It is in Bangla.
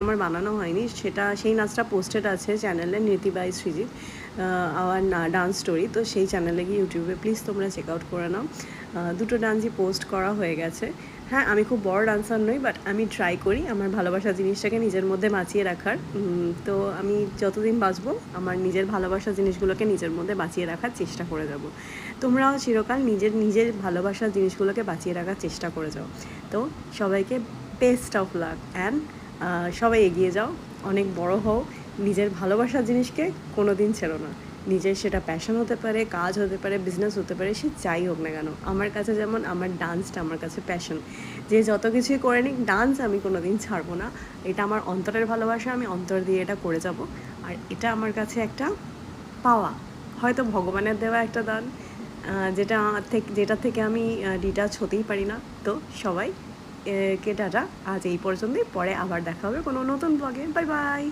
আমার বানানো হয়নি, সেটা সেই নাচটা পোস্টেড আছে চ্যানেলে Niti by Srijit our dance story. তো সেই চ্যানেলে গিয়ে ইউটিউবে প্লিজ তোমরা চেক আউট করে নাও। দুটো ডান্সই পোস্ট করা হয়ে গেছে। হ্যাঁ, আমি খুব বড় ডান্সার নই, বাট আমি ট্রাই করি আমার ভালোবাসা জিনিসটাকে নিজের মধ্যে বাঁচিয়ে রাখার। তো আমি যতদিন বাঁচবো আমার নিজের ভালোবাসা জিনিসগুলোকে নিজের মধ্যে বাঁচিয়ে রাখার চেষ্টা করে যাব। তোমরাও চিরকাল নিজের ভালোবাসার জিনিসগুলোকে বাঁচিয়ে রাখার চেষ্টা করে যাও। তো সবাইকে বেস্ট অফ লাক অ্যান্ড সবাই এগিয়ে যাও, অনেক বড় হও, নিজের ভালোবাসার জিনিসকে কোনো দিন ছেড়ো না। নিজের সেটা প্যাশন হতে পারে, কাজ হতে পারে, বিজনেস হতে পারে, সে যাই হোক না কেন। আমার কাছে যেমন আমার ডান্সটা আমার কাছে প্যাশন, যে যত কিছুই করে নিক ডান্স আমি কোনো দিন ছাড়বো না। এটা আমার অন্তরের ভালোবাসা, আমি অন্তর দিয়ে এটা করে যাব। আর এটা আমার কাছে একটা পাওয়া, হয়তো ভগবানের দেওয়া একটা দান, যেটা থেকে আমি ডিটাচ হতেই পারি না। তো সবাই কে টাটা, আজ এই পর্যন্তই, পরে আবার দেখা হবে কোনো নতুন ব্লগে। Bye bye.